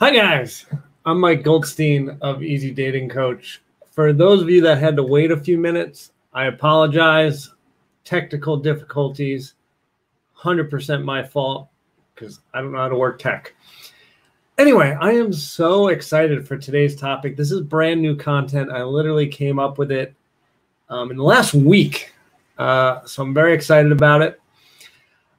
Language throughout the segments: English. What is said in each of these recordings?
Hi guys, I'm Mike Goldstein of Easy Dating Coach. For those of you that had to wait a few minutes, I apologize. Technical difficulties, 100% my fault because I don't know how to work tech. Anyway, I am so excited for today's topic. This is brand new content. I literally came up with it in the last week, so I'm very excited about it.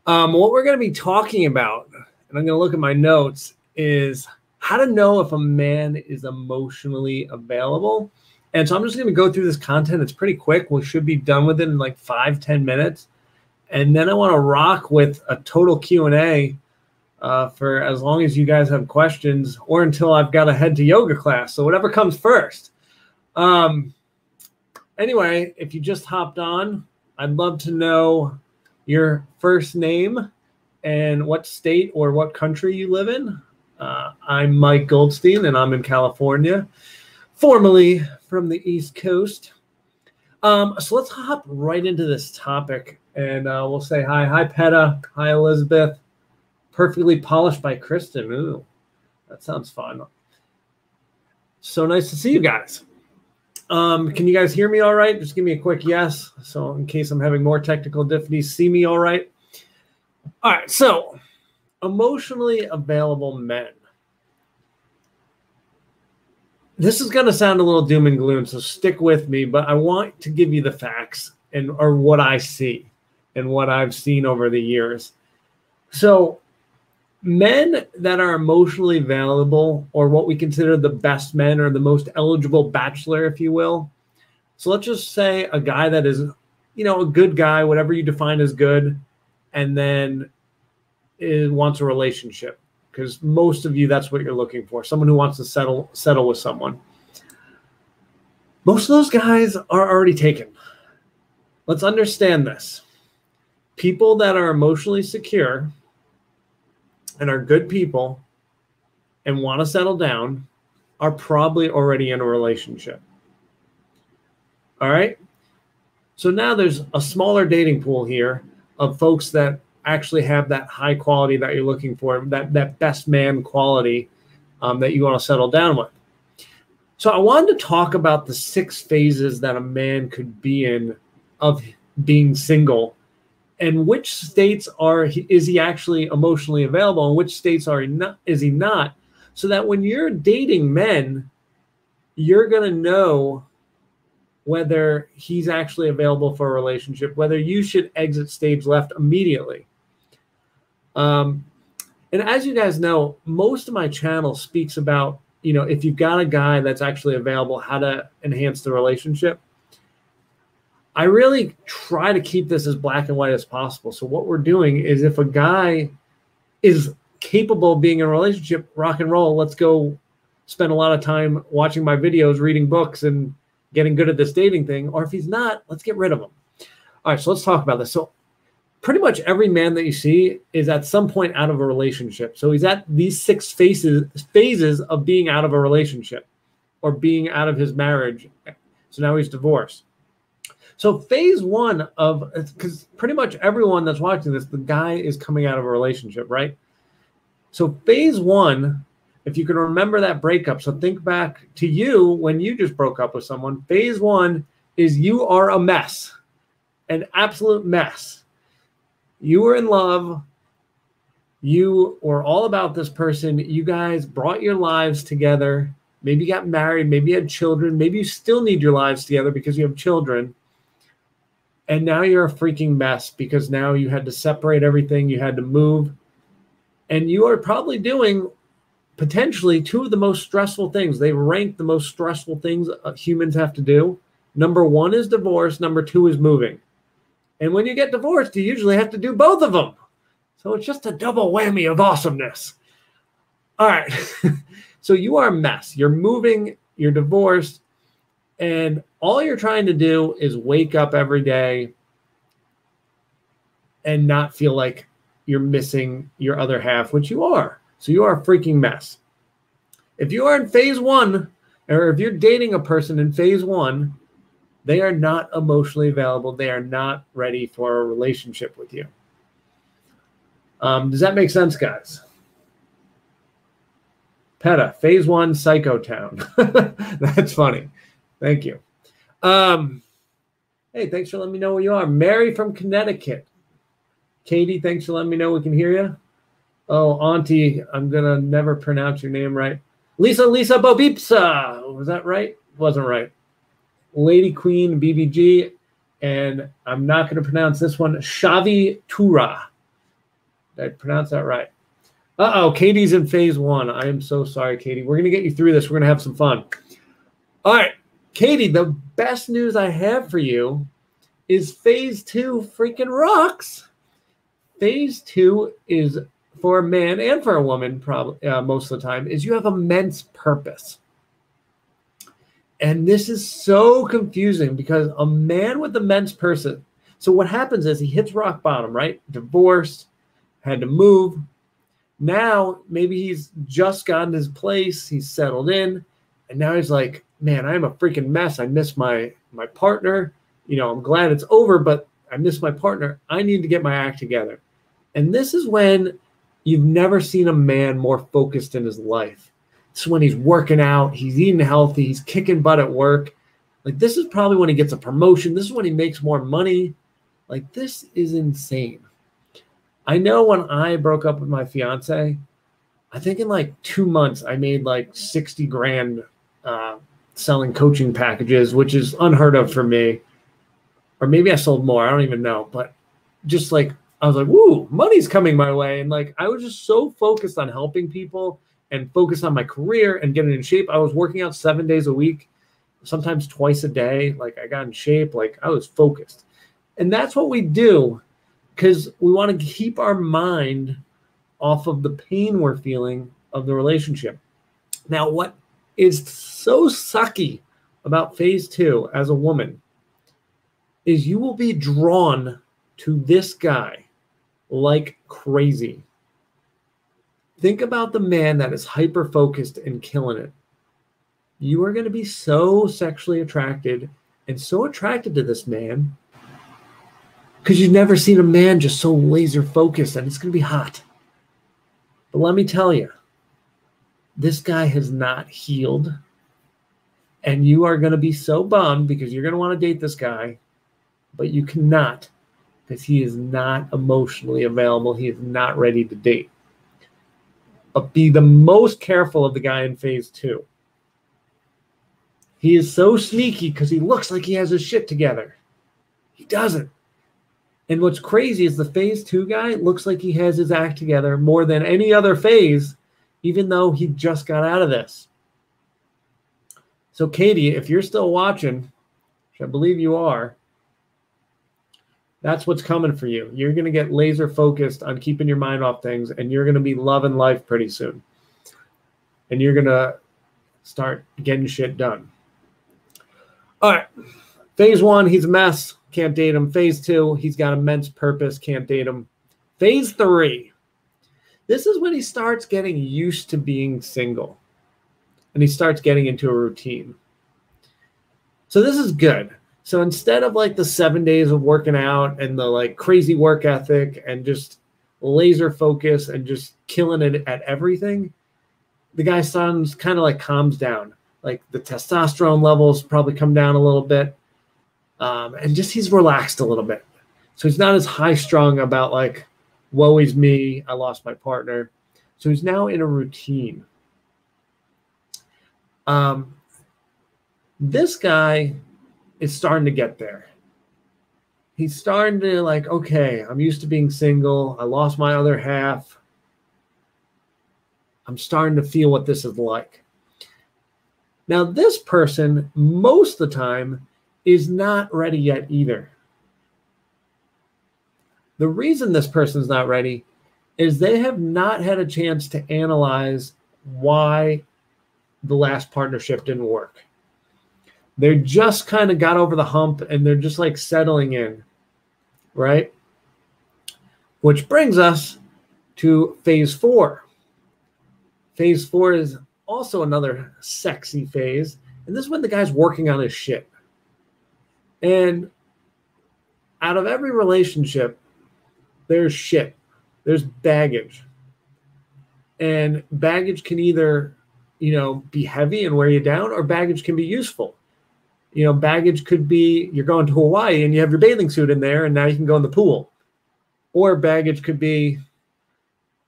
What we're going to be talking about, and I'm going to look at my notes, is how to know if a man is emotionally available. And so I'm just going to go through this content. It's pretty quick. We should be done with it in like 5-10 minutes. And then I want to rock with a total Q&A for as long as you guys have questions or until I've got to head to yoga class. So whatever comes first. Anyway, if you just hopped on, I'd love to know your first name and what state or what country you live in. I'm Mike Goldstein, and I'm in California, formerly from the East Coast. So let's hop right into this topic, and we'll say hi. Hi, Peta. Hi, Elizabeth. Perfectly polished by Kristen. Ooh, that sounds fun. So nice to see you guys. Can you guys hear me all right? Just give me a quick yes. So in case I'm having more technical difficulties, see me all right? All right, so emotionally available men. This is going to sound a little doom and gloom, so stick with me, but I want to give you the facts or what I see and what I've seen over the years. So men that are emotionally available, or what we consider the best men or the most eligible bachelor, if you will. So let's just say a guy that is, a good guy, whatever you define as good, and then wants a relationship, because most of you, that's what you're looking for. Someone who wants to settle with someone. Most of those guys are already taken. Let's understand this. People that are emotionally secure and are good people and want to settle down are probably already in a relationship. All right? So now there's a smaller dating pool here of folks that actually have that high quality that you're looking for, that best man quality that you want to settle down with. So I wanted to talk about the 6 phases that a man could be in of being single, and which states is he actually emotionally available, and which states is he not, so that when you're dating men, you're going to know whether he's actually available for a relationship, whether you should exit stage left immediately. And as you guys know, most of my channel speaks about, if you've got a guy that's actually available, how to enhance the relationship. I really try to keep this as black and white as possible. So what we're doing is, if a guy is capable of being in a relationship, rock and roll, let's go spend a lot of time watching my videos, reading books, and getting good at this dating thing. Or if he's not, let's get rid of him. All right, so let's talk about this. So pretty much every man that you see is at some point out of a relationship. So he's at these 6 phases of being out of a relationship or being out of his marriage. So now he's divorced. So phase 1 because pretty much everyone that's watching this, the guy is coming out of a relationship, right? So phase 1, if you can remember that breakup, so think back to you when you just broke up with someone. Phase 1 is you are a mess, an absolute mess. You were in love. You were all about this person. You guys brought your lives together. Maybe you got married. Maybe you had children. Maybe you still need your lives together because you have children. And now you're a freaking mess because now you had to separate everything. You had to move. And you are probably doing potentially 2 of the most stressful things. They rank the most stressful things humans have to do. Number 1 is divorce. Number 2 is moving. And when you get divorced, you usually have to do both of them. So it's just a double whammy of awesomeness. All right. So you are a mess. You're moving. You're divorced. And all you're trying to do is wake up every day and not feel like you're missing your other half, which you are. So you are a freaking mess. If you are in phase 1, or if you're dating a person in phase 1, they are not emotionally available. They are not ready for a relationship with you. Does that make sense, guys? PETA, phase 1, Psychotown. That's funny. Thank you. Hey, thanks for letting me know where you are. Mary from Connecticut. Katie, thanks for letting me know we can hear you. Oh, Auntie, I'm going to never pronounce your name right. Lisa Bobipsa. Was that right? Wasn't right. Lady Queen BBG. And I'm not going to pronounce this one. Shavi Tura. Did I pronounce that right? Uh-oh, Katie's in phase 1. I am so sorry, Katie. We're going to get you through this. We're going to have some fun. All right, Katie, the best news I have for you is phase 2 freaking rocks. Phase 2 is for a man and for a woman, probably most of the time, is you have immense purpose. And this is so confusing because a man with immense purpose. So what happens is he hits rock bottom, right? Divorced, had to move. Now maybe he's just gotten his place. He's settled in. And now he's like, man, I'm a freaking mess. I miss my partner. You know, I'm glad it's over, but I miss my partner. I need to get my act together. And this is when you've never seen a man more focused in his life. This is when he's working out, he's eating healthy, he's kicking butt at work. Like, this is probably when he gets a promotion. This is when he makes more money. Like, this is insane. I know when I broke up with my fiance, I think in like 2 months, I made like 60 grand selling coaching packages, which is unheard of for me. Or maybe I sold more. I don't even know. But just like, I was like, woo, money's coming my way. And like, I was just so focused on helping people and focused on my career and getting in shape. I was working out 7 days a week, sometimes twice a day. Like, I got in shape. Like, I was focused. And that's what we do because we want to keep our mind off of the pain we're feeling of the relationship. Now, what is so sucky about phase 2 as a woman is you will be drawn to this guy like crazy. Think about the man that is hyper-focused and killing it. You are going to be so sexually attracted and so attracted to this man because you've never seen a man just so laser-focused, and it's going to be hot. But let me tell you, this guy has not healed, and you are going to be so bummed because you're going to want to date this guy, but you cannot because he is not emotionally available. He is not ready to date. But be the most careful of the guy in phase 2. He is so sneaky because he looks like he has his shit together. He doesn't. And what's crazy is the phase 2 guy looks like he has his act together more than any other phase, even though he just got out of this. So Katie, if you're still watching, which I believe you are, that's what's coming for you. You're going to get laser focused on keeping your mind off things, and you're going to be loving life pretty soon. And you're going to start getting shit done. All right. Phase 1, he's a mess. Can't date him. Phase 2, he's got immense purpose. Can't date him. Phase 3, this is when he starts getting used to being single. And he starts getting into a routine. So this is good. So instead of like the 7 days of working out and the like crazy work ethic and just laser focus and just killing it at everything, the guy sounds kind of like calms down. Like the testosterone levels probably come down a little bit. And just he's relaxed a little bit. So he's not as high strung about like, woe is me, I lost my partner. So he's now in a routine. This guy is starting to get there. He's starting to like, okay, I'm used to being single. I lost my other half. I'm starting to feel what this is like. Now, this person, most of the time, is not ready yet either. The reason this person's not ready is they have not had a chance to analyze why the last partnership didn't work. They're just kind of got over the hump and they're just like settling in, right? Which brings us to phase 4. Phase 4 is also another sexy phase. And this is when the guy's working on his shit. And out of every relationship, there's shit. There's baggage. And baggage can either be heavy and wear you down, or baggage can be useful. Baggage could be you're going to Hawaii and you have your bathing suit in there and now you can go in the pool. Or baggage could be,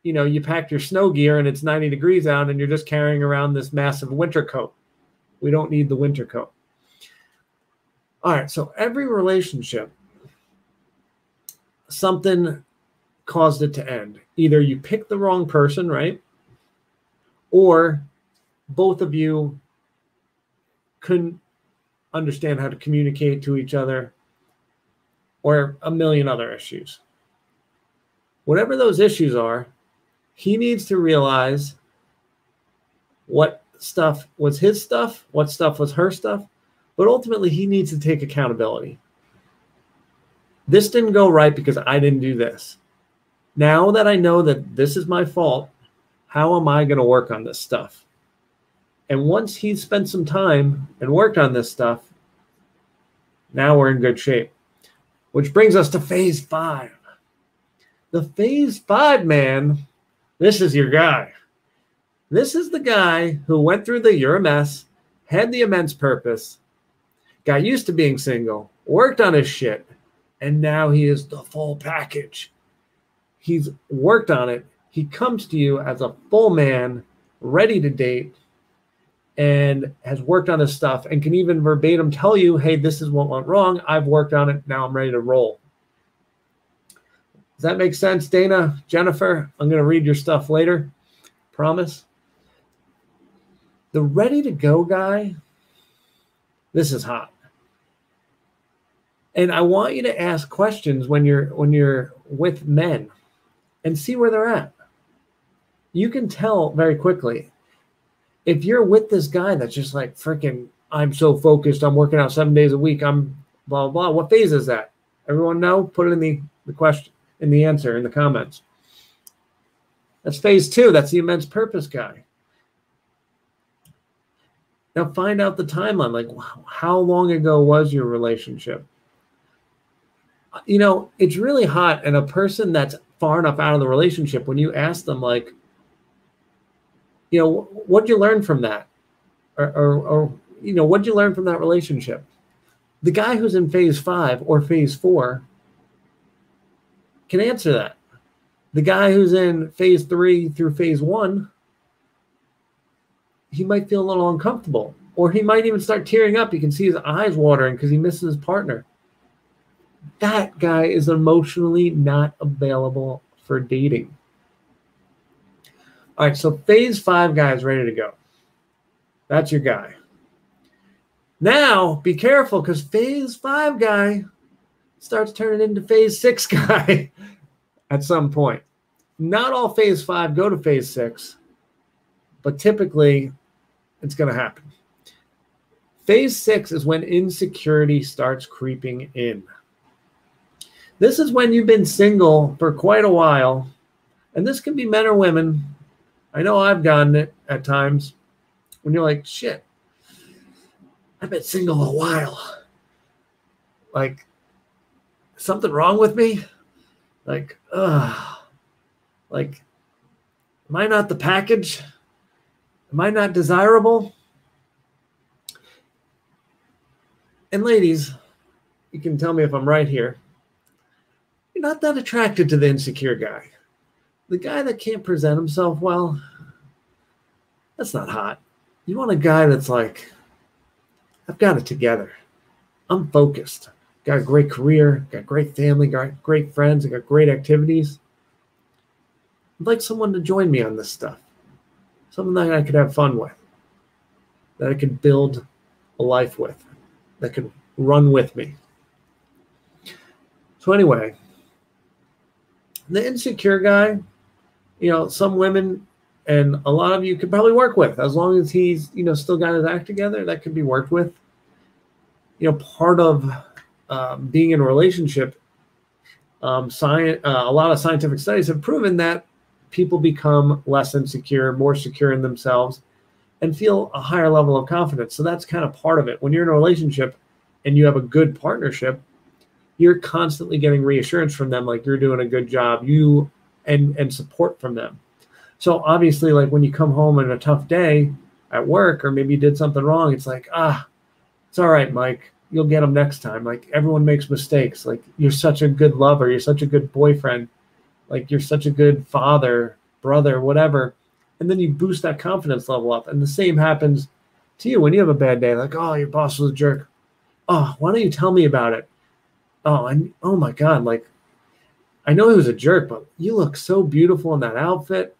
you packed your snow gear and it's 90 degrees out and you're just carrying around this massive winter coat. We don't need the winter coat. All right, so every relationship, something caused it to end. Either you picked the wrong person, right? Or both of you couldn't understand how to communicate to each other, or a million other issues. Whatever those issues are, he needs to realize what stuff was his stuff, what stuff was her stuff, but ultimately he needs to take accountability. This didn't go right because I didn't do this. Now that I know that this is my fault, how am I going to work on this stuff? And once he's spent some time and worked on this stuff, now we're in good shape. Which brings us to phase 5. The phase 5 man, this is your guy. This is the guy who went through the you're a mess, had the immense purpose, got used to being single, worked on his shit, and now he is the full package. He's worked on it. He comes to you as a full man, ready to date, and has worked on his stuff and can even verbatim tell you, hey, this is what went wrong. I've worked on it. Now I'm ready to roll. Does that make sense, Dana? Jennifer, I'm going to read your stuff later. Promise. The ready to go guy, this is hot. And I want you to ask questions when you're with men and see where they're at. You can tell very quickly. If you're with this guy that's just like, freaking, I'm so focused, I'm working out 7 days a week, I'm blah, blah, blah. What phase is that? Everyone know? Put it in the question, in the answer, in the comments. That's phase 2. That's the immense purpose guy. Now find out the timeline. Like, how long ago was your relationship? It's really hot. And a person that's far enough out of the relationship, when you ask them, like, what'd you learn from that? Or what'd you learn from that relationship? The guy who's in phase 5 or phase 4 can answer that. The guy who's in phase 3 through phase 1, he might feel a little uncomfortable, or he might even start tearing up. You can see his eyes watering because he misses his partner. That guy is emotionally not available for dating. All right, so phase 5 guy is ready to go. That's your guy. Now, be careful, because phase 5 guy starts turning into phase 6 guy at some point. Not all phase 5 go to phase 6, but typically it's going to happen. Phase 6 is when insecurity starts creeping in. This is when you've been single for quite a while, and this can be men or women. I know I've gotten it at times when you're like, shit, I've been single a while. Like, something wrong with me? Like, am I not the package? Am I not desirable? And ladies, you can tell me if I'm right here. You're not that attracted to the insecure guy. The guy that can't present himself well, that's not hot. You want a guy that's like, I've got it together. I'm focused. Got a great career, got great family, got great friends, I got great activities. I'd like someone to join me on this stuff. Someone that I could have fun with, that I could build a life with, that could run with me. So anyway, the insecure guy, some women and a lot of you could probably work with, as long as he's, still got his act together, that could be worked with. Part of being in a relationship, a lot of scientific studies have proven that people become less insecure, more secure in themselves, and feel a higher level of confidence. So that's kind of part of it. When you're in a relationship and you have a good partnership, you're constantly getting reassurance from them, like you're doing a good job, and support from them. So obviously, like when you come home on a tough day, at work, or maybe you did something wrong. It's like, it's all right, Mike. You'll get them next time. Like, everyone makes mistakes. Like, you're such a good lover. You're such a good boyfriend. Like, you're such a good father, brother, whatever. And then you boost that confidence level up. And the same happens to you when you have a bad day. Like, oh, your boss was a jerk. Oh, why don't you tell me about it? Oh my God. Like, I know he was a jerk, but you look so beautiful in that outfit.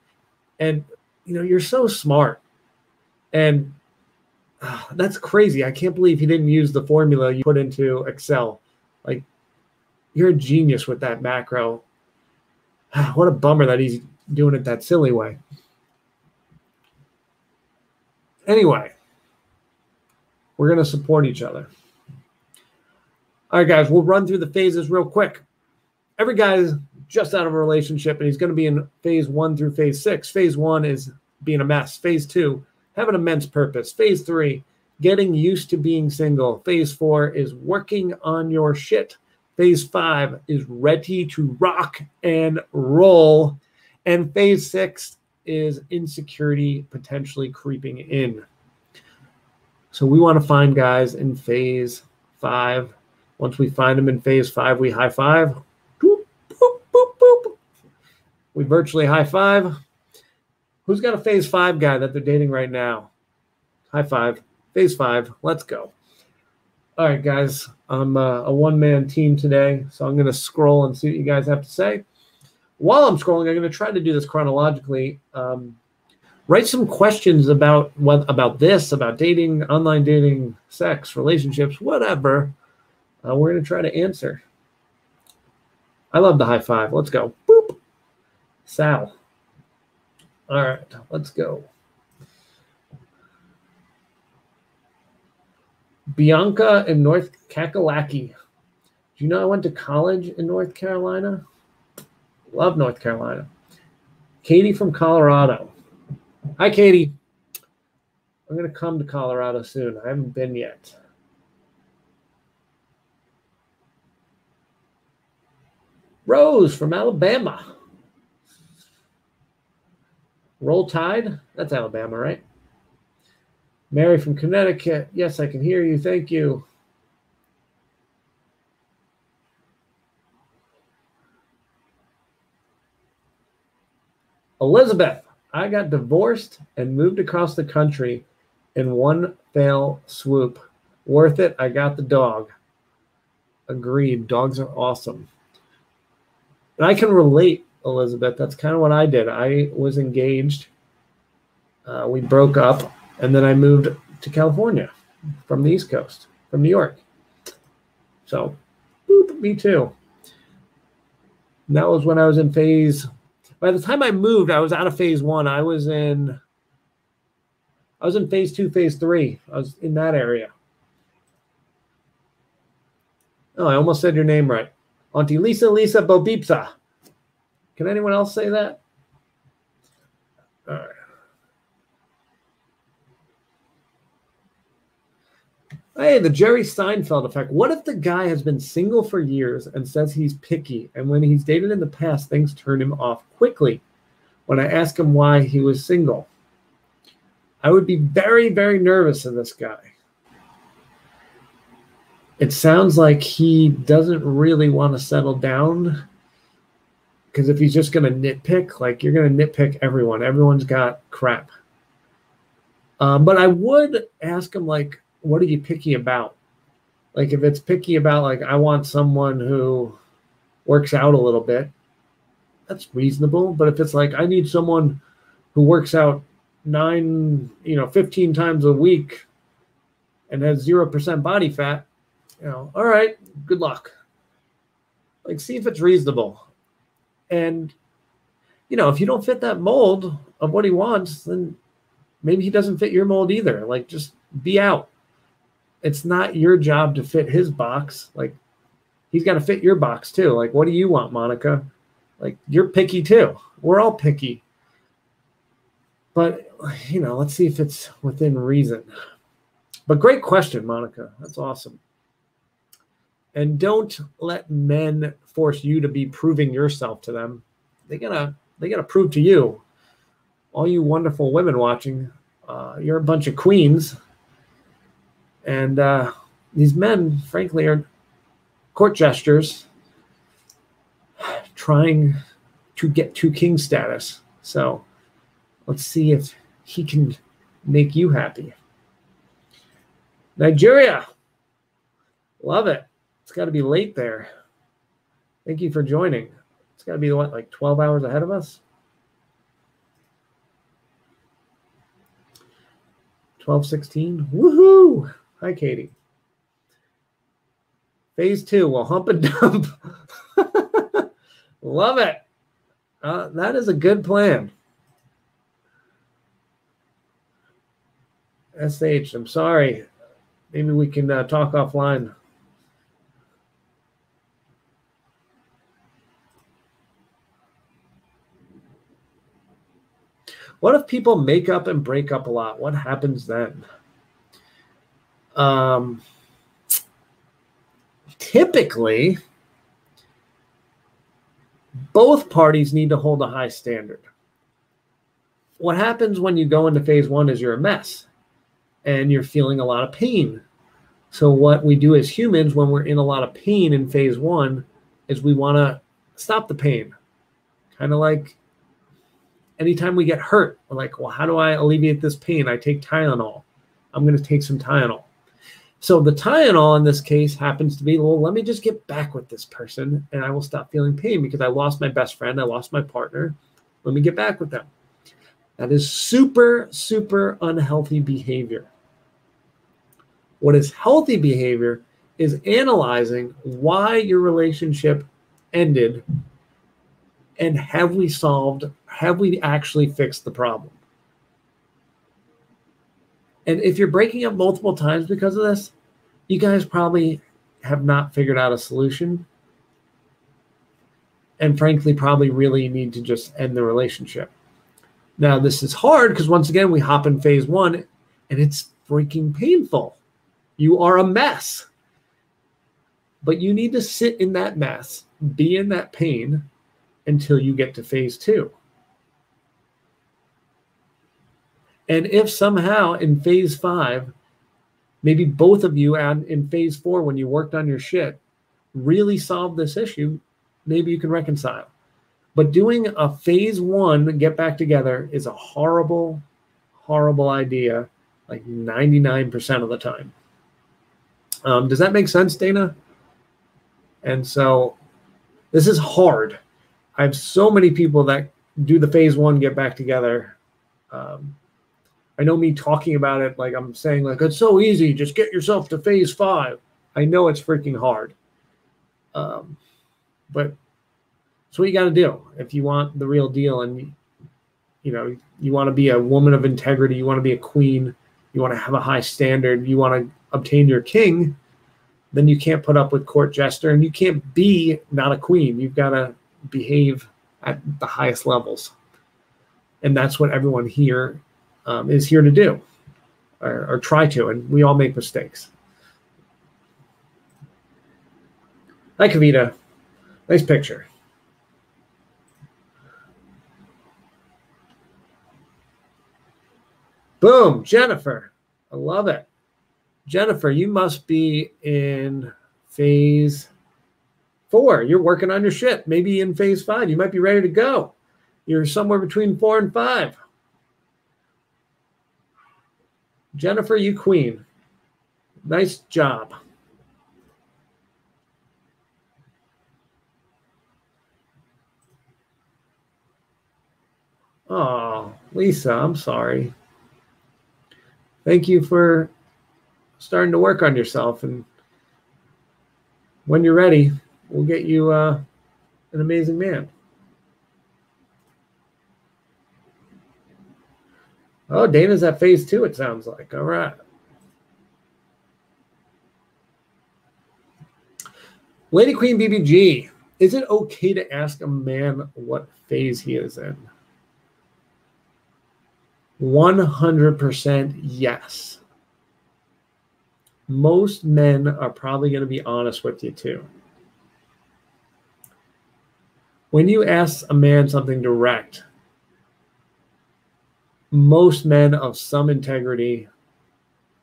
And, you're so smart. And that's crazy. I can't believe he didn't use the formula you put into Excel. Like, you're a genius with that macro. What a bummer that he's doing it that silly way. Anyway, we're going to support each other. All right, guys, we'll run through the phases real quick. Every guy is just out of a relationship, and he's going to be in phase 1 through phase 6. Phase 1 is being a mess. Phase 2, have an immense purpose. Phase 3, getting used to being single. Phase 4 is working on your shit. Phase 5 is ready to rock and roll. And phase 6 is insecurity potentially creeping in. So we want to find guys in phase 5. Once we find them in phase 5, we high five. Boop, boop, boop, boop. We virtually high five. Who's got a phase 5 guy that they're dating right now? High five. Phase 5. Let's go. All right, guys. I'm a one-man team today, so I'm going to scroll and see what you guys have to say. While I'm scrolling, I'm going to try to do this chronologically. Write some questions about this, about dating, online dating, sex, relationships, whatever. We're going to try to answer. I love the high five. Let's go. Boop. Sal. All right, let's go. Bianca in North Kakalaki. Do you know I went to college in North Carolina? Love North Carolina. Katie from Colorado. Hi, Katie. I'm going to come to Colorado soon. I haven't been yet. Rose from Alabama. Roll Tide. That's Alabama, right? Mary from Connecticut. Yes, I can hear you. Thank you. Elizabeth, I got divorced and moved across the country in one fell swoop. Worth it. I got the dog. Agreed. Dogs are awesome. And I can relate, Elizabeth. That's kind of what I did. I was engaged. We broke up, and then I moved to California from the East Coast, from New York. So, boop, me too. And that was when I was in phase. By the time I moved, I was out of phase 1. I was in phase 2, phase 3. I was in that area. Oh, I almost said your name right. Auntie Lisa Bobipsa. Can anyone else say that? All right. Hey, the Jerry Seinfeld effect. What if the guy has been single for years and says he's picky, and when he's dated in the past, things turn him off quickly? When I ask him why he was single, I would be very, very nervous of this guy. It sounds like he doesn't really want to settle down, because if he's just going to nitpick, like, you're going to nitpick everyone. Everyone's got crap. But I would ask him, like, what are you picky about? Like, if it's picky about, like, I want someone who works out a little bit, that's reasonable. But if it's like, I need someone who works out 15 times a week and has 0% body fat, all right, good luck. Like, see if it's reasonable. And, if you don't fit that mold of what he wants, then maybe he doesn't fit your mold either. Like, just be out. It's not your job to fit his box. Like, he's got to fit your box too. Like, what do you want, Monica? Like, you're picky too. We're all picky. But, let's see if it's within reason. But great question, Monica. That's awesome. And don't let men force you to be proving yourself to them. They gotta prove to you. All you wonderful women watching, You're a bunch of queens. And these men, frankly, are court gestures trying to get to king status. So let's see if he can make you happy. Nigeria. Love it. It's got to be late there. Thank you for joining. It's got to be, what, like 12 hours ahead of us? 12:16. Woohoo! Hi, Katie. Phase 2. We'll hump and dump. Love it. That is a good plan. SH, I'm sorry. Maybe we can talk offline. What if people make up and break up a lot? What happens then? Typically, both parties need to hold a high standard. What happens when you go into phase 1 is you're a mess and you're feeling a lot of pain. So what we do as humans when we're in a lot of pain in phase 1 is we want to stop the pain. Kind of like anytime we get hurt, we're like, well, how do I alleviate this pain? I take Tylenol. I'm going to take some Tylenol. So the Tylenol in this case happens to be, well, let me just get back with this person and I will stop feeling pain because I lost my best friend. I lost my partner. Let me get back with them. That is super, super unhealthy behavior. What is healthy behavior is analyzing why your relationship ended and have we actually fixed the problem? And if you're breaking up multiple times because of this, you guys probably have not figured out a solution. And frankly, probably really need to just end the relationship. Now, this is hard because once again, we hop in phase 1 and it's freaking painful. You are a mess. But you need to sit in that mess, be in that pain until you get to phase 2. And if somehow in phase 5, maybe both of you and in phase 4, when you worked on your shit, really solved this issue, maybe you can reconcile. But doing a phase 1 get back together is a horrible, horrible idea, like 99% of the time. Does that make sense, Dana? And so this is hard. I have so many people that do the phase 1 get back together. I know me talking about it, like I'm saying, like, it's so easy. Just get yourself to phase 5. I know it's freaking hard. But it's what you got to do if you want the real deal. And, you know, you want to be a woman of integrity. You want to be a queen. You want to have a high standard. You want to obtain your king. Then you can't put up with court jester. And you can't be not a queen. You've got to behave at the highest levels. And that's what everyone here is here to do or try to. And we all make mistakes. Hi, Kavita. Nice picture. Boom, Jennifer. I love it. Jennifer, you must be in phase 4. You're working on your shit. Maybe in phase 5. You might be ready to go. You're somewhere between 4 and 5. Jennifer, you queen. Nice job. Oh, Lisa, I'm sorry. Thank you for starting to work on yourself. And when you're ready, we'll get you an amazing man. Oh, Dana's at phase 2, it sounds like. All right. Lady Queen BBG, is it okay to ask a man what phase he is in? 100% yes. Most men are probably going to be honest with you too. When you ask a man something direct, most men of some integrity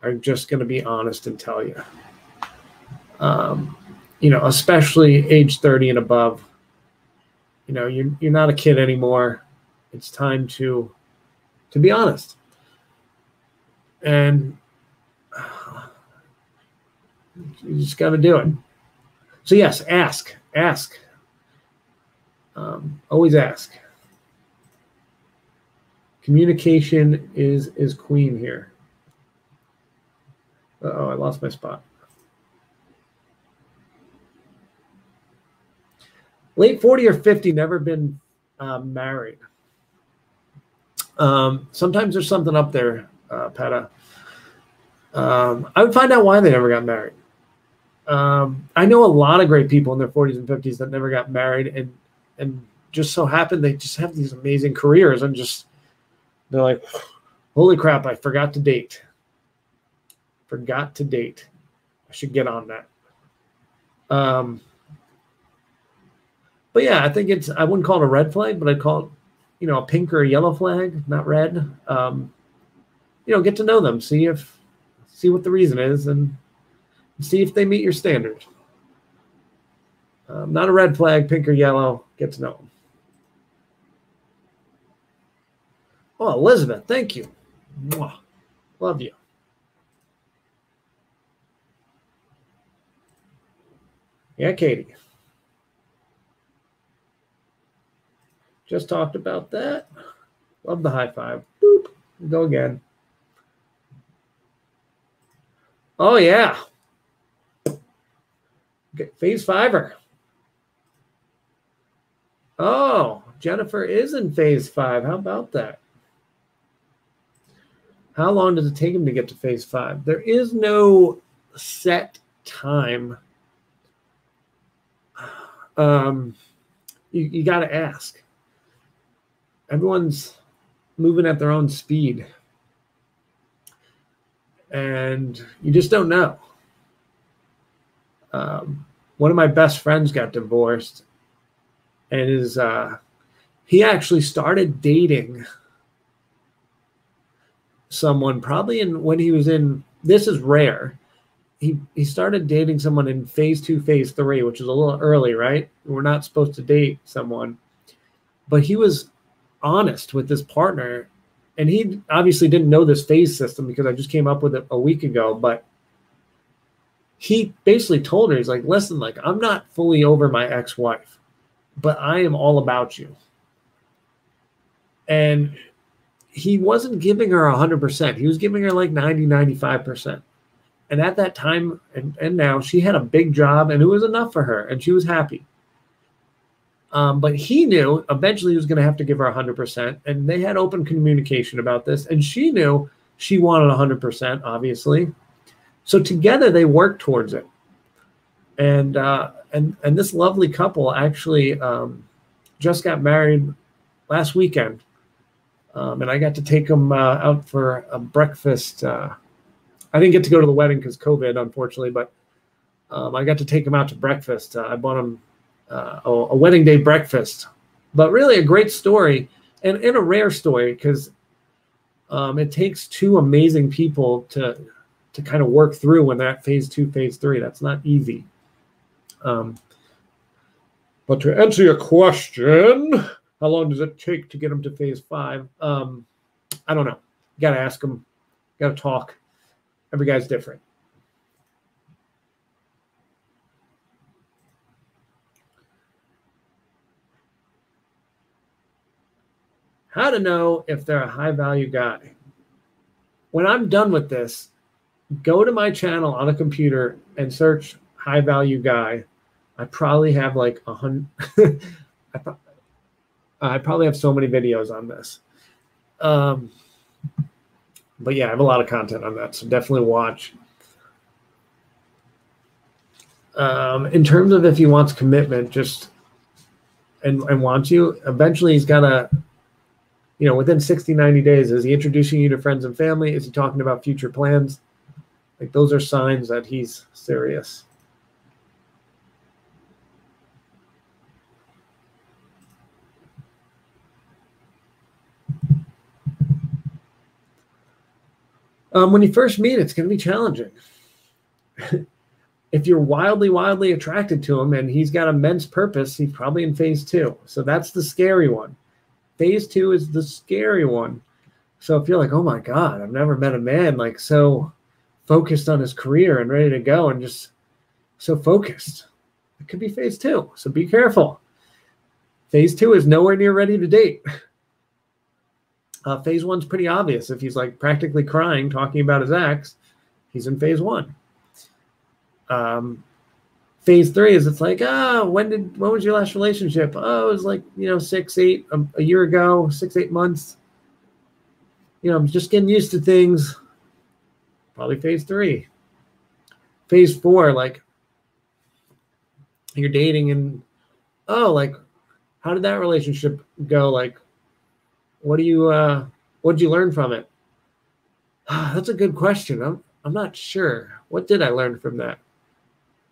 are just going to be honest and tell you. Especially age 30 and above. You're not a kid anymore. It's time to be honest. And you just got to do it. So yes, ask. Always ask. Communication is queen here. Uh-oh, I lost my spot. Late 40 or 50, never been married. Sometimes there's something up there, Peta. I would find out why they never got married. I know a lot of great people in their 40s and 50s that never got married, and just so happened they just have these amazing careers, and they're like, holy crap, I forgot to date. I should get on that. But yeah, I think I wouldn't call it a red flag, but I'd call it, a pink or a yellow flag, not red. Get to know them, see what the reason is, and see if they meet your standard. Not a red flag, pink or yellow, get to know them. Oh, Elizabeth, thank you. Mwah. Love you. Yeah, Katie. Just talked about that. Love the high five. Boop. Go again. Oh, yeah. Okay, phase fiver. Oh, Jennifer is in phase 5. How about that? How long does it take him to get to phase 5? There is no set time. You got to ask. Everyone's moving at their own speed. And you just don't know. One of my best friends got divorced. And he actually started dating someone probably when he was in, this is rare. He started dating someone in phase 2, phase 3, which is a little early, right? We're not supposed to date someone. But he was honest with his partner. And he obviously didn't know this phase system because I just came up with it a week ago. But he basically told her, he's like, listen, like, I'm not fully over my ex-wife, but I am all about you. And he wasn't giving her 100%. He was giving her like 90, 95%. And at that time and now, she had a big job and it was enough for her and she was happy. But he knew eventually he was going to have to give her 100%. And they had open communication about this. And she knew she wanted 100%, obviously. So together they worked towards it. And this lovely couple actually just got married last weekend. And I got to take them out for a breakfast. I didn't get to go to the wedding because COVID, unfortunately, but I got to take them out to breakfast. I bought them a wedding day breakfast. But really a great story and a rare story because it takes two amazing people to kind of work through when they're at phase 2, phase 3. That's not easy. But to answer your question, how long does it take to get them to phase 5? I don't know. You got to ask them. Got to talk. Every guy's different. How to know if they're a high-value guy. When I'm done with this, go to my channel on a computer and search high-value guy. I probably have like 100. I probably have so many videos on this. But yeah, I have a lot of content on that, so definitely watch. In terms of if he wants commitment, and wants you, eventually he's got to, within 60, 90 days, is he introducing you to friends and family? Is he talking about future plans? Like, those are signs that he's serious. When you first meet, it's going to be challenging. If you're wildly attracted to him and he's got immense purpose, he's probably in phase 2. So that's the scary one. Phase 2 is the scary one. So if you're like, oh my God, I've never met a man like so focused on his career and ready to go and just so focused, it could be phase 2. So be careful. Phase 2 is nowhere near ready to date. Phase 1's pretty obvious. If he's like practically crying, talking about his ex, he's in phase 1. Phase 3 is it's like, when was your last relationship? Oh, it was like, 6-8 a year ago, 6-8 months. I'm just getting used to things. Probably phase 3. Phase 4, like you're dating and like, how did that relationship go? Like, what'd you learn from it? That's a good question. I'm not sure. What did I learn from that?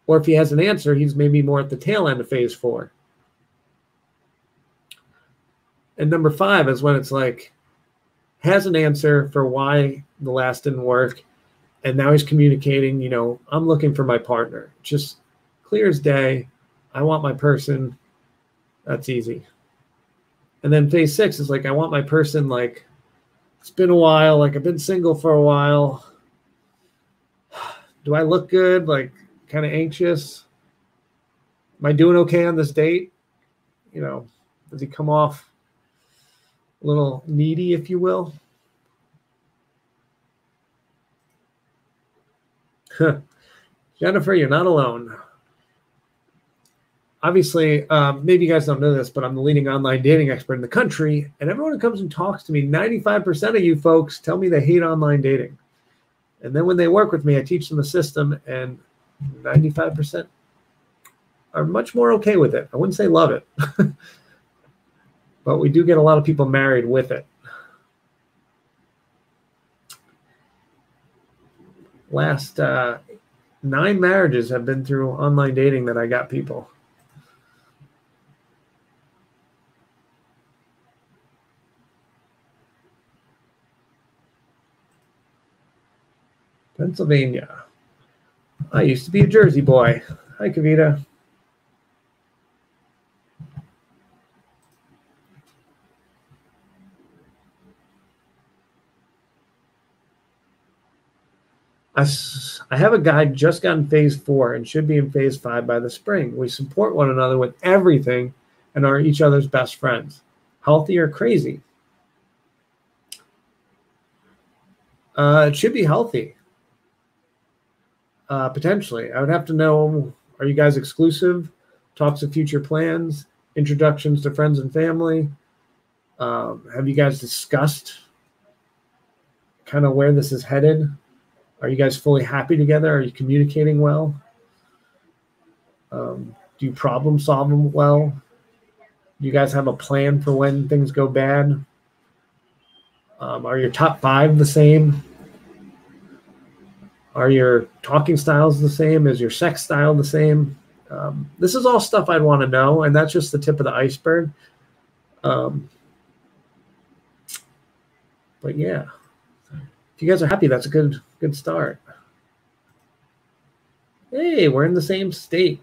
Or if he has an answer, he's maybe more at the tail end of phase 4. And number 5 is when it's like, has an answer for why the last didn't work. And now he's communicating, I'm looking for my partner. Just clear as day. I want my person. That's easy. And then phase 6 is like, I want my person, like, it's been a while. Like, I've been single for a while. Do I look good? Like, kind of anxious? Am I doing okay on this date? Does he come off a little needy, if you will? Jennifer, you're not alone. Obviously, maybe you guys don't know this, but I'm the leading online dating expert in the country. And everyone who comes and talks to me, 95% of you folks tell me they hate online dating. And then when they work with me, I teach them the system, and 95% are much more okay with it. I wouldn't say love it, but we do get a lot of people married with it. Last 9 marriages have been through online dating that I got people. Pennsylvania. I used to be a Jersey boy. Hi, Kavita. I have a guy just got in phase 4 and should be in phase 5 by the spring. We support one another with everything and are each other's best friends. Healthy or crazy? It should be healthy. Potentially. I would have to know, are you guys exclusive? Talks of future plans? Introductions to friends and family? Have you guys discussed kind of where this is headed? Are you guys fully happy together? Are you communicating well? Do you problem solve them well? Do you guys have a plan for when things go bad? Are your top 5 the same? Are your talking styles the same? Is your sex style the same? This is all stuff I'd want to know, and that's just the tip of the iceberg. But yeah, if you guys are happy, that's a good start. Hey, we're in the same state.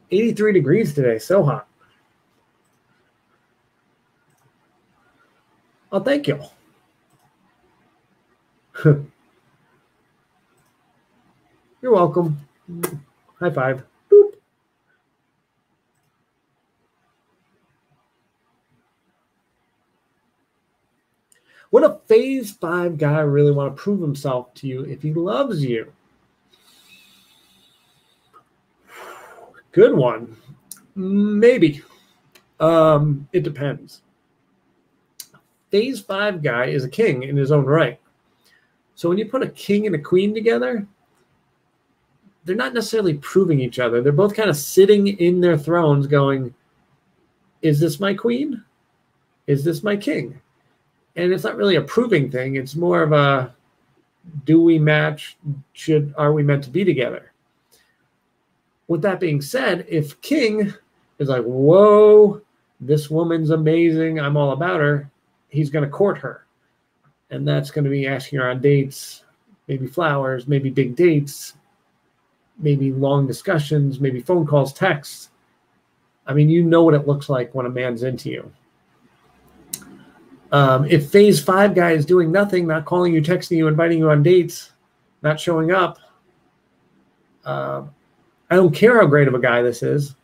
83 degrees today, so hot. Oh, thank you. You're welcome. High five. Boop. Would a phase 5 guy really want to prove himself to you if he loves you? Good one. Maybe. It depends. Phase 5 guy is a king in his own right. So when you put a king and a queen together, they're not necessarily proving each other. They're both kind of sitting in their thrones going, is this my queen? Is this my king? And it's not really a proving thing. It's more of a, do we match? Are we meant to be together? With that being said, if king is like, whoa, this woman's amazing, I'm all about her, he's going to court her. And that's going to be asking her on dates, maybe flowers, maybe big dates, maybe long discussions, maybe phone calls, texts. I mean, you know what it looks like when a man's into you. If phase 5 guy is doing nothing, not calling you, texting you, inviting you on dates, not showing up, I don't care how great of a guy this is.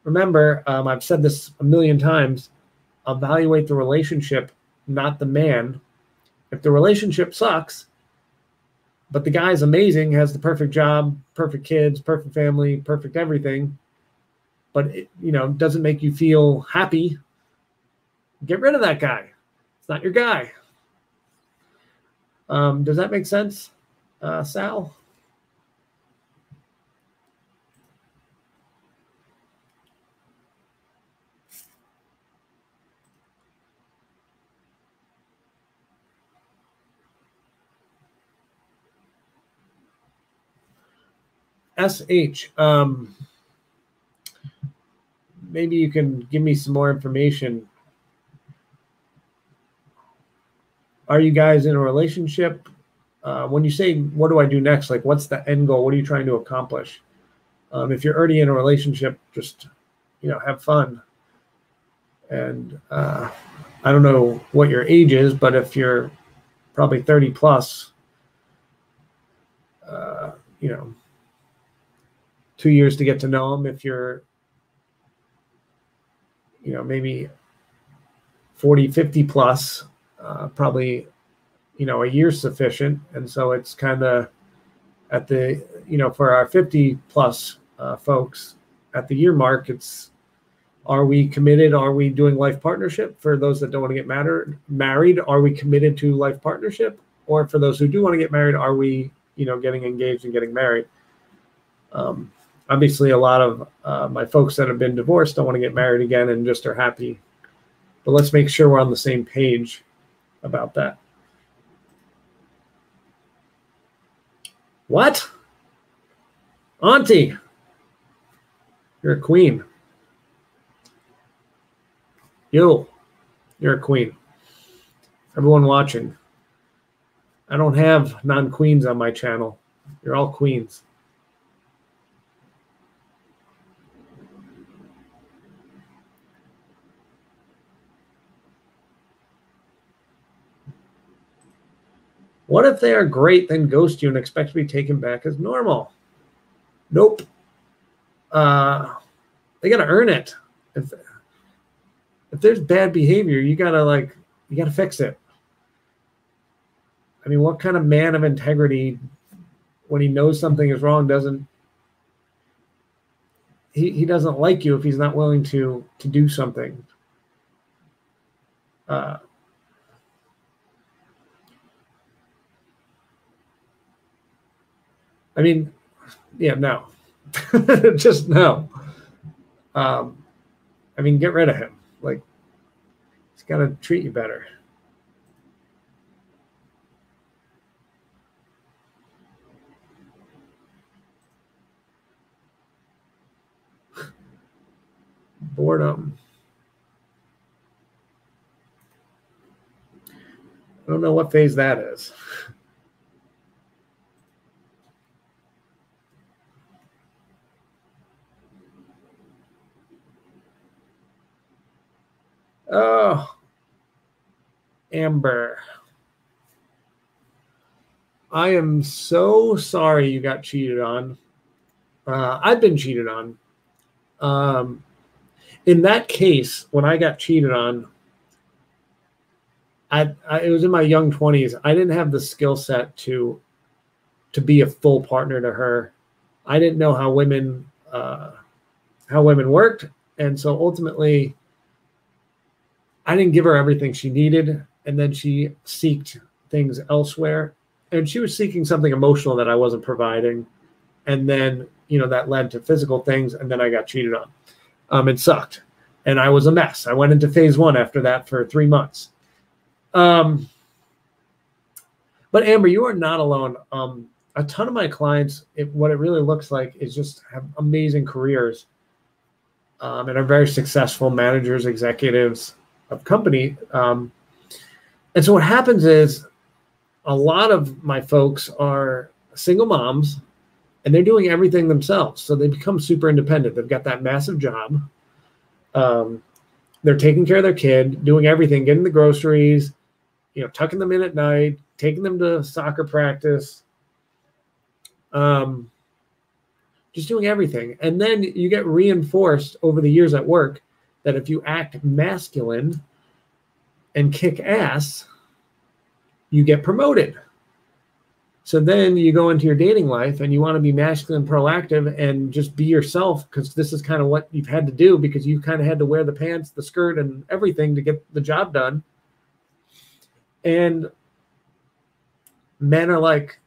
Remember, I've said this a million times, evaluate the relationship, not the man. If the relationship sucks, but the guy's amazing, has the perfect job, perfect kids, perfect family, perfect everything, but it, doesn't make you feel happy, get rid of that guy. It's not your guy. Does that make sense, Sal? SH, maybe you can give me some more information. Are you guys in a relationship? When you say, what do I do next? Like, what's the end goal? What are you trying to accomplish? If you're already in a relationship, just, have fun. And I don't know what your age is, but if you're probably 30 plus, 2 years to get to know them. If you're, maybe 40, 50 plus, probably, a year's sufficient. And so it's kind of at the, for our 50 plus folks at the year mark, it's, are we committed? Are we doing life partnership? For those that don't want to get married, are we committed to life partnership? Or for those who do want to get married, are we, getting engaged and getting married? Obviously, a lot of my folks that have been divorced don't want to get married again and just are happy. But let's make sure we're on the same page about that. What? Auntie, you're a queen. You're a queen. Everyone watching, I don't have non-queens on my channel. You're all queens. What if they are great, then ghost you and expect to be taken back as normal? Nope. They got to earn it. If there's bad behavior, you gotta fix it. I mean, what kind of man of integrity, when he knows something is wrong, he doesn't like you if he's not willing to do something. I mean, yeah, no. Just no. I mean, get rid of him. Like, he's got to treat you better. Boredom. I don't know what phase that is. Oh, Amber. I am so sorry you got cheated on. I've been cheated on. In that case, when I got cheated on, it was in my young 20s. I didn't have the skill set to be a full partner to her. I didn't know how women worked, and so ultimately, I didn't give her everything she needed, and then she sought things elsewhere, and she was seeking something emotional that I wasn't providing, and then that led to physical things, and then I got cheated on. It sucked, and I was a mess. I went into phase 1 after that for 3 months. But Amber, you are not alone. A ton of my clients, what it really looks like is just have amazing careers, and are very successful managers, executives of company. And so what happens is a lot of my folks are single moms, and they're doing everything themselves. So they become super independent. They've got that massive job. They're taking care of their kid, doing everything, getting the groceries, tucking them in at night, taking them to soccer practice, just doing everything. And then you get reinforced over the years at work that if you act masculine and kick ass, you get promoted. So then you go into your dating life and you want to be masculine, proactive, and just be yourself, because this is kind of what you've had to do, because you kind of had to wear the pants, the skirt, and everything to get the job done. And men are like,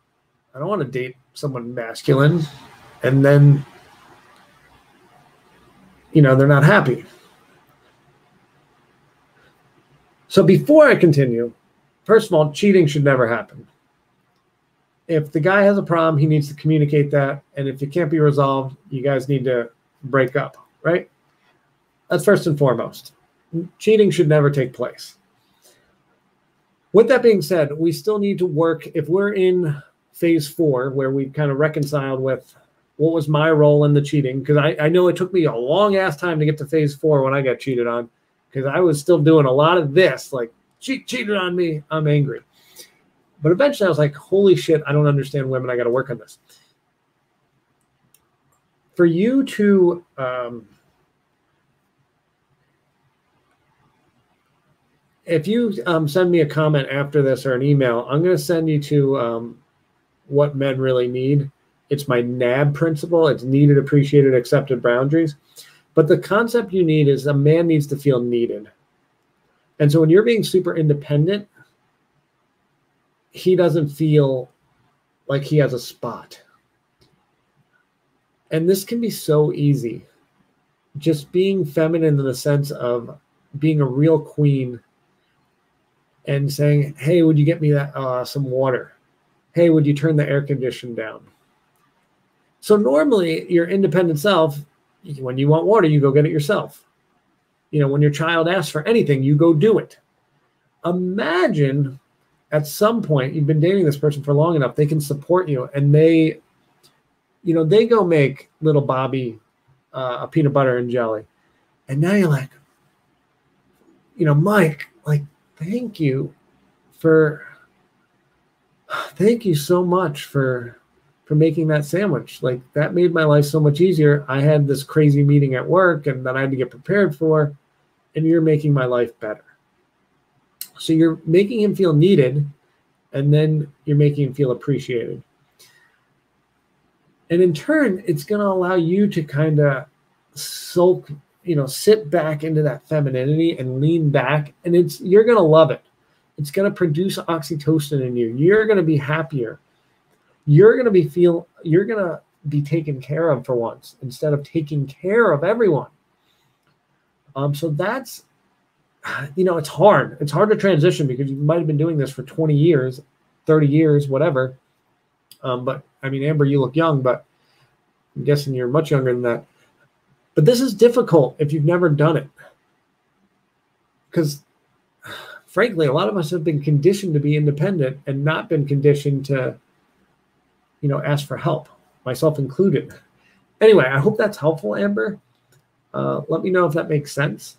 I don't want to date someone masculine. And then, they're not happy. So before I continue, first of all, cheating should never happen. If the guy has a problem, he needs to communicate that. And if it can't be resolved, you guys need to break up, right? That's first and foremost. Cheating should never take place. With that being said, we still need to work. If we're in phase 4, where we've kind of reconciled with what was my role in the cheating, because I know it took me a long ass time to get to phase 4 when I got cheated on, because I was still doing a lot of this, like, cheated on me, I'm angry. But eventually I was like, holy shit, I don't understand women. I got to work on this. For you to if you send me a comment after this or an email, I'm going to send you to what men really need. It's my NAB principle. It's needed, appreciated, accepted, boundaries. But the concept you need is a man needs to feel needed. And so when you're being super independent, he doesn't feel like he has a spot. And this can be so easy. Just being feminine in the sense of being a real queen and saying, hey, would you get me that some water? Hey, would you turn the air conditioner down? So normally your independent self, when you want water, you go get it yourself. When your child asks for anything, you go do it. Imagine at some point you've been dating this person for long enough, they can support you, and they go make little Bobby a peanut butter and jelly. And now you're like, Mike, like, thank you so much for making that sandwich. Like, that made my life so much easier. I had this crazy meeting at work and that I had to get prepared for, and you're making my life better. So you're making him feel needed, and then you're making him feel appreciated. And in turn, it's going to allow you to kind of sit back into that femininity and lean back, and you're going to love it. It's going to produce oxytocin in you. You're going to be happier. You're going to be taken care of for once instead of taking care of everyone. So that's, it's hard. It's hard to transition because you might have been doing this for 20 years, 30 years, whatever. But I mean, Amber, you look young, but I'm guessing you're much younger than that. But this is difficult if you've never done it. Because frankly, a lot of us have been conditioned to be independent and not been conditioned to, ask for help, myself included. Anyway, I hope that's helpful, Amber. Let me know if that makes sense.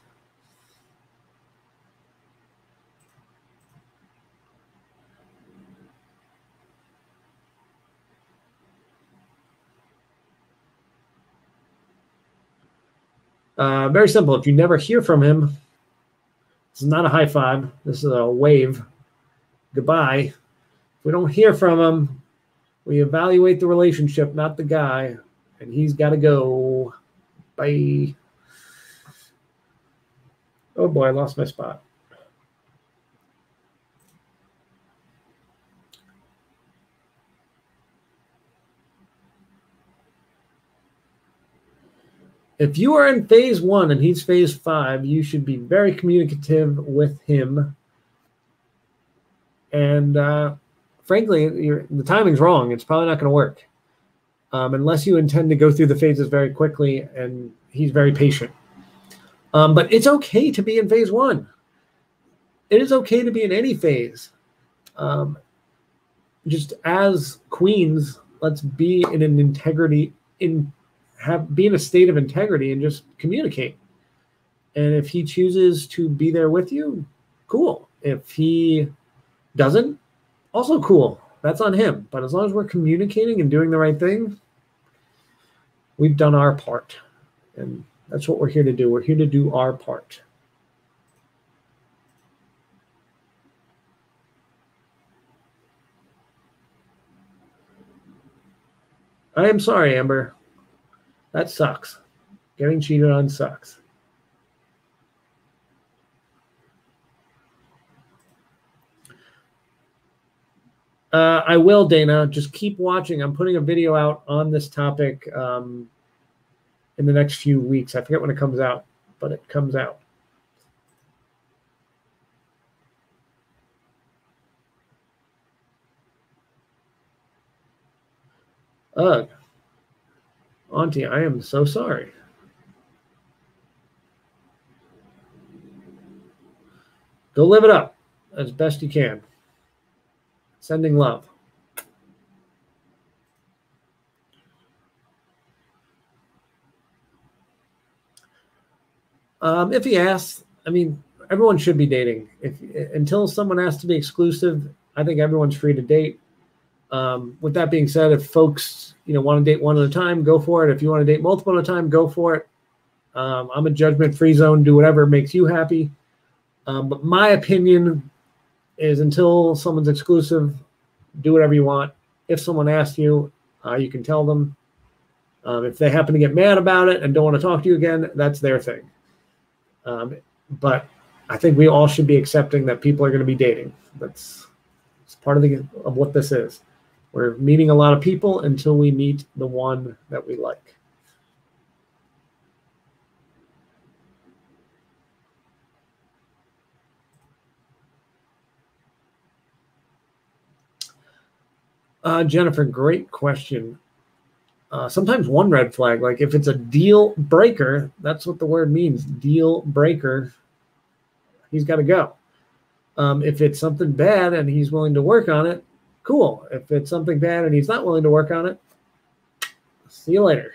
Very simple. If you never hear from him, this is not a high five. This is a wave. Goodbye. If we don't hear from him, we evaluate the relationship, not the guy, and he's got to go. Bye. Oh boy, I lost my spot. If you are in phase 1 and he's phase 5, you should be very communicative with him. And frankly, the timing's wrong. It's probably not going to work unless you intend to go through the phases very quickly and he's very patient. But it's okay to be in phase 1. It is okay to be in any phase. just as queens, let's be in an integrity, be in a state of integrity and just communicate. And if he chooses to be there with you, cool. If he doesn't, also cool. That's on him. But as long as we're communicating and doing the right thing, we've done our part. And that's what we're here to do. We're here to do our part. I am sorry, Amber. That sucks. Getting cheated on sucks. I will, Dana. Just keep watching. I'm putting a video out on this topic in the next few weeks. I forget when it comes out, but it comes out. Ugh. Auntie, I am so sorry. Go live it up as best you can. Sending love. If he asks, I mean, everyone should be dating. Until someone asks to be exclusive, I think everyone's free to date. With that being said, if folks want to date one at a time, go for it. If you want to date multiple at a time, go for it. I'm a judgment-free zone. Do whatever makes you happy. But my opinion is until someone's exclusive, do whatever you want. If someone asks you, you can tell them. If they happen to get mad about it and don't want to talk to you again, that's their thing. But I think we all should be accepting that people are going to be dating. It's part of what this is. We're meeting a lot of people until we meet the one that we like. Jennifer, great question. Sometimes one red flag, like if it's a deal breaker, that's what the word means, deal breaker, he's got to go. If it's something bad and he's willing to work on it, cool. If it's something bad and he's not willing to work on it, see you later.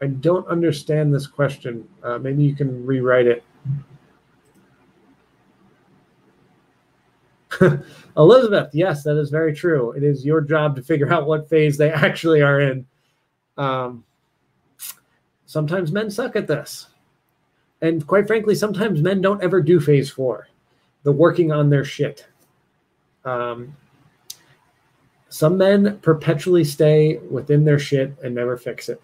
I don't understand this question. Maybe you can rewrite it. Elizabeth, yes, that is very true. It is your job to figure out what phase they actually are in. Sometimes men suck at this. And quite frankly, sometimes men don't ever do phase 4, the working on their shit. Some men perpetually stay within their shit and never fix it.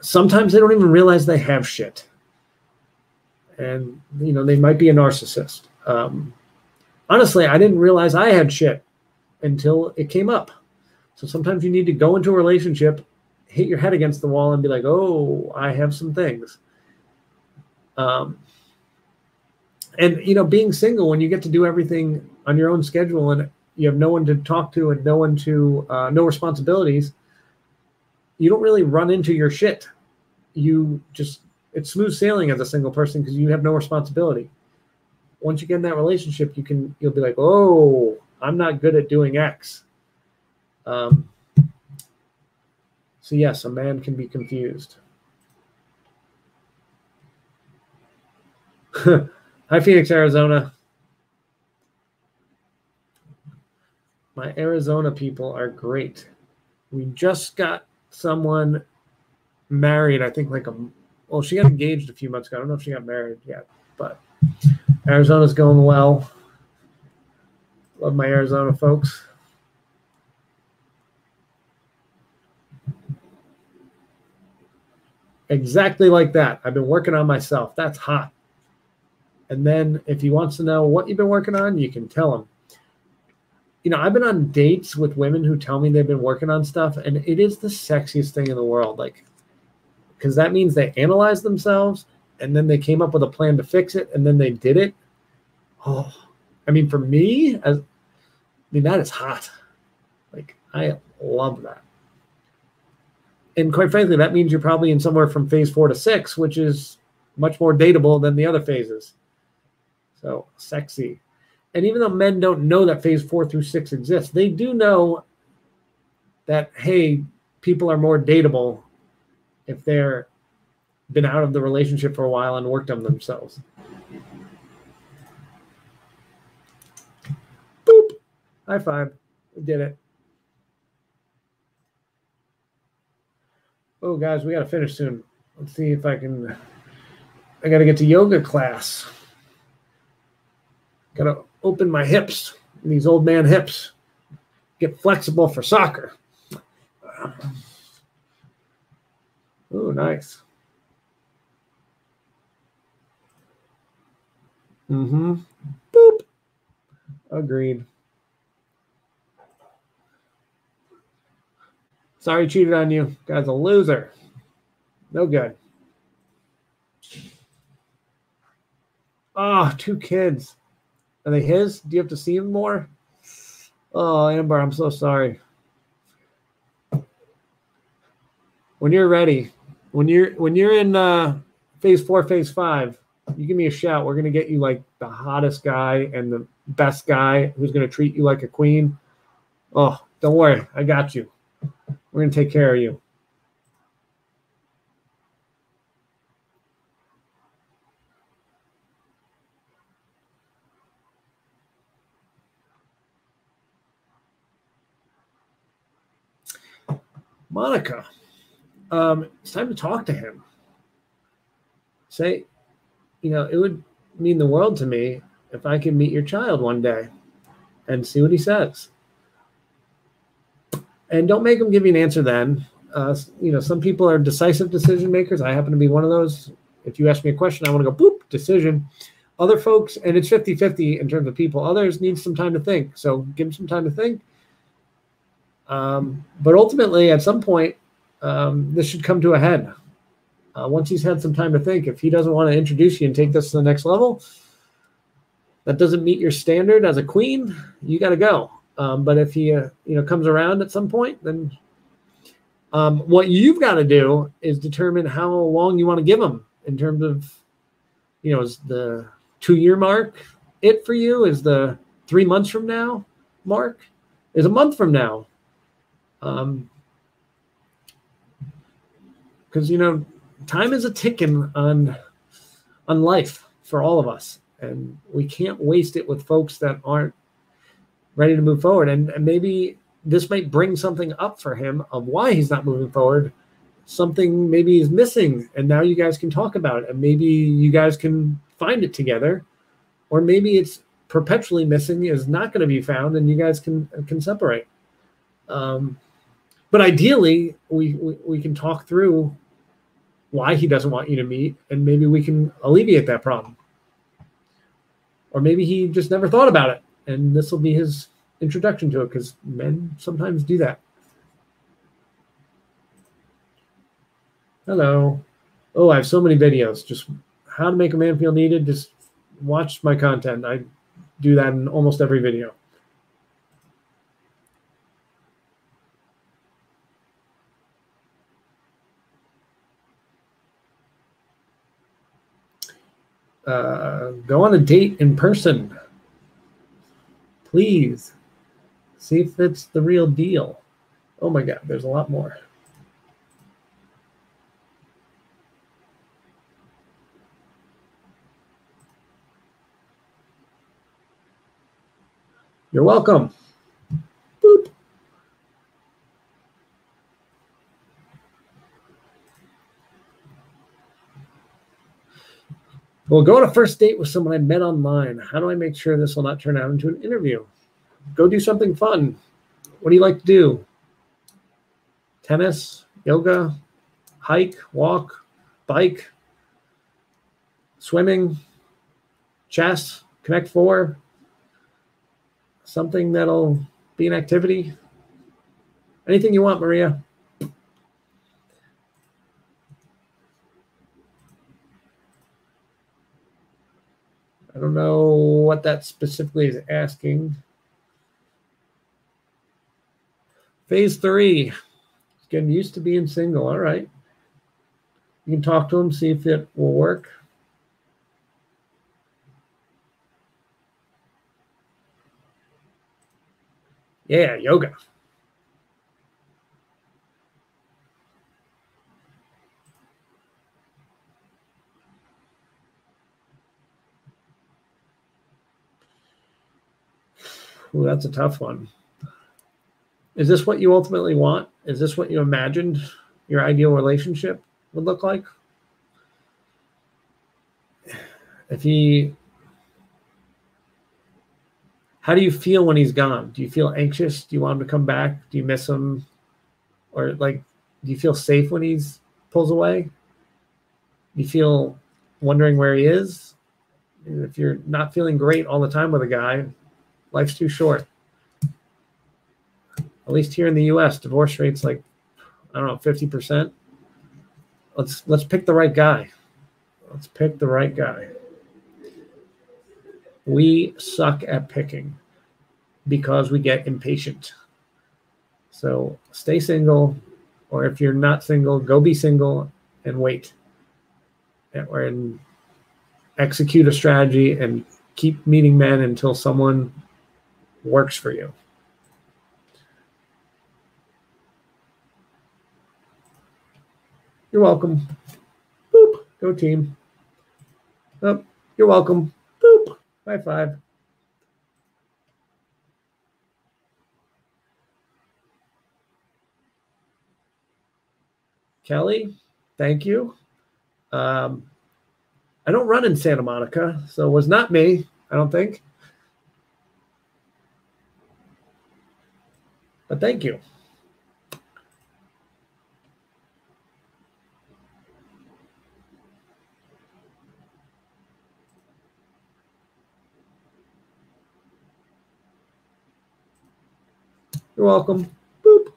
Sometimes they don't even realize they have shit. And, they might be a narcissist. Honestly, I didn't realize I had shit until it came up. So sometimes you need to go into a relationship, hit your head against the wall and be like, oh, I have some things. And, being single, when you get to do everything on your own schedule and you have no one to talk to and no responsibilities, you don't really run into your shit. It's smooth sailing as a single person because you have no responsibility. Once you get in that relationship, you'll be like, oh, I'm not good at doing X. So yes, a man can be confused. Hi, Phoenix, Arizona. My Arizona people are great. We just got someone married, I think she got engaged a few months ago. I don't know if she got married yet, but Arizona's going well. Love my Arizona folks. Exactly like that. I've been working on myself. That's hot. And then if he wants to know what you've been working on, you can tell him. I've been on dates with women who tell me they've been working on stuff, and it is the sexiest thing in the world. Because that means they analyzed themselves, and then they came up with a plan to fix it, and then they did it. Oh, I mean, for me, mean, that is hot. Like, I love that. And quite frankly, that means you're probably in somewhere from phase 4 to 6, which is much more dateable than the other phases. So sexy. And even though men don't know that phase 4 through 6 exists, they do know that, hey, people are more dateable if they're been out of the relationship for a while and worked on themselves. Boop. High five. We did it. Oh, guys, we got to finish soon. Let's see if I can. I got to get to yoga class. Got to open my hips, these old man hips. Get flexible for soccer. Oh, nice. Mm-hmm. Boop. Agreed. Sorry, cheated on you. Guy's a loser. No good. Oh, 2 kids. Are they his? Do you have to see him more? Oh, Amber, I'm so sorry. When you're ready, when you're in phase 4, phase 5, you give me a shout. We're gonna get you like the hottest guy and the best guy who's gonna treat you like a queen. Oh, don't worry, I got you. We're gonna take care of you. Monica, it's time to talk to him. Say, it would mean the world to me if I can meet your child one day and see what he says. And don't make him give you an answer then. Some people are decisive decision makers. I happen to be one of those. If you ask me a question, I want to go, boop, decision. Other folks, and it's 50-50 in terms of people, others need some time to think. So give them some time to think. But ultimately, at some point, this should come to a head. Once he's had some time to think, if he doesn't want to introduce you and take this to the next level, that doesn't meet your standard as a queen, you got to go. But if he, comes around at some point, then what you've got to do is determine how long you want to give him in terms of, is the 2-year mark it for you? Is the 3 months from now mark? Is a month from now? Because, time is a ticking on life for all of us. And we can't waste it with folks that aren't ready to move forward. And maybe this might bring something up for him of why he's not moving forward. Something maybe is missing, and now you guys can talk about it, and maybe you guys can find it together, or maybe it's perpetually missing, is not going to be found, and you guys can separate. But ideally, we can talk through why he doesn't want you to meet, and maybe we can alleviate that problem. Or maybe he just never thought about it, and this will be his introduction to it, because men sometimes do that. Hello. Oh, I have so many videos. Just how to make a man feel needed. Just watch my content. I do that in almost every video. Go on a date in person. Please. See if it's the real deal. Oh my God, there's a lot more. You're welcome. Boop. Well, go on a first date with someone I met online. How do I make sure this will not turn out into an interview? Go do something fun. What do you like to do? Tennis, yoga, hike, walk, bike, swimming, chess, Connect 4, something that'll be an activity. Anything you want, Maria. I don't know what that specifically is asking. Phase 3. Getting used to being single. All right. You can talk to him, see if it will work. Yeah, yoga. Ooh, that's a tough one. Is this what you ultimately want? Is this what you imagined your ideal relationship would look like? How do you feel when he's gone? Do you feel anxious? Do you want him to come back? Do you miss him? Or do you feel safe when he's pulls away? Do you feel wondering where he is? If you're not feeling great all the time with a guy, life's too short. At least here in the US, divorce rate's 50%. Let's pick the right guy. Let's pick the right guy. We suck at picking because we get impatient. So stay single, or if you're not single, go be single and wait. And execute a strategy and keep meeting men until someone works for you. You're welcome. Boop. Go team. Oh, you're welcome. Boop. High five. Kelly, thank you. I don't run in Santa Monica, so it was not me, I don't think. But thank you. You're welcome. Boop.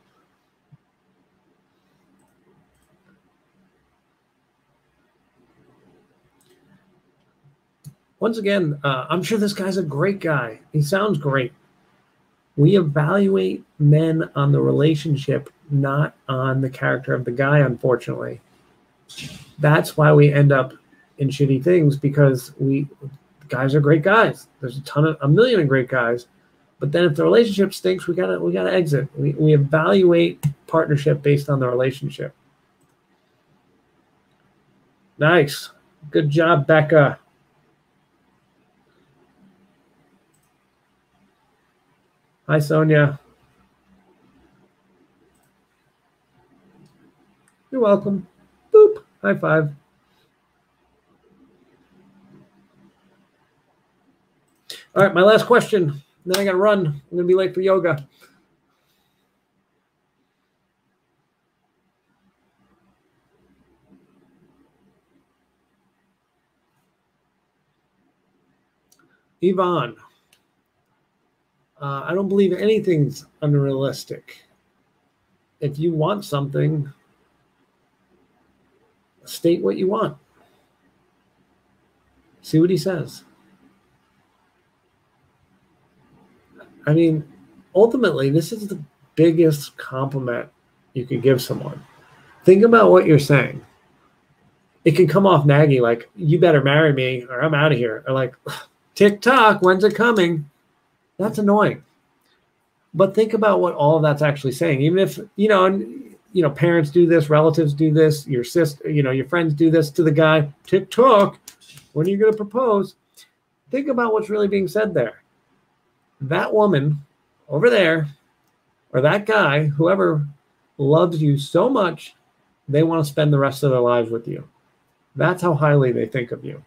Once again, I'm sure this guy's a great guy. He sounds great. We evaluate men on the relationship, not on the character of the guy, unfortunately. That's why we end up in shitty things, because guys are great guys. There's a million of great guys. But then if the relationship stinks, we gotta exit. We evaluate partnership based on the relationship. Nice. Good job, Becca. Hi, Sonia. You're welcome. Boop. High five. All right, my last question. Then I got to run. I'm going to be late for yoga. Yvonne, I don't believe anything's unrealistic. If you want something, state what you want. See what he says. I mean, ultimately, this is the biggest compliment you could give someone. Think about what you're saying. It can come off naggy, like, you better marry me or I'm out of here. Or like, tick-tock, when's it coming? That's annoying. But think about what all of that's actually saying. Even if, parents do this, relatives do this, your sister, your friends do this to the guy, tick-tock, when are you going to propose? Think about what's really being said there. That woman over there, or that guy, whoever loves you so much, they want to spend the rest of their lives with you. That's how highly they think of you.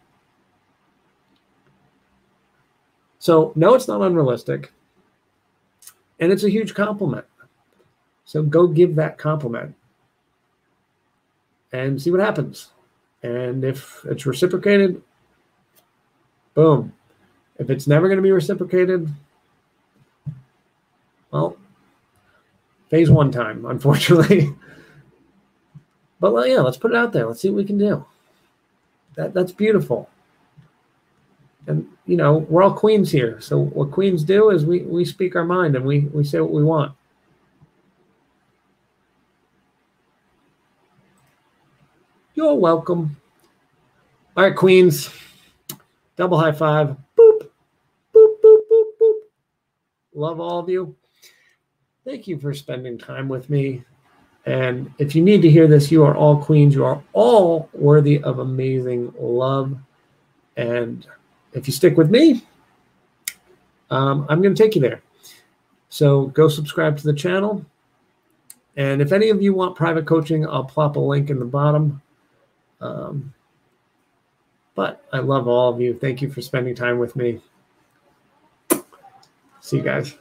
So, no, it's not unrealistic. And it's a huge compliment. So go give that compliment and see what happens. And if it's reciprocated, boom. If it's never going to be reciprocated, well, phase 1 time, unfortunately. But well, yeah, let's put it out there. Let's see what we can do. That's beautiful. And, we're all queens here. So what queens do is we speak our mind and we say what we want. You're welcome. All right, queens. Double high five. Boop, boop, boop, boop, boop. Love all of you. Thank you for spending time with me. And if you need to hear this, you are all queens. You are all worthy of amazing love. And if you stick with me, I'm going to take you there. So go subscribe to the channel. And if any of you want private coaching, I'll plop a link in the bottom. But I love all of you. Thank you for spending time with me. See you guys.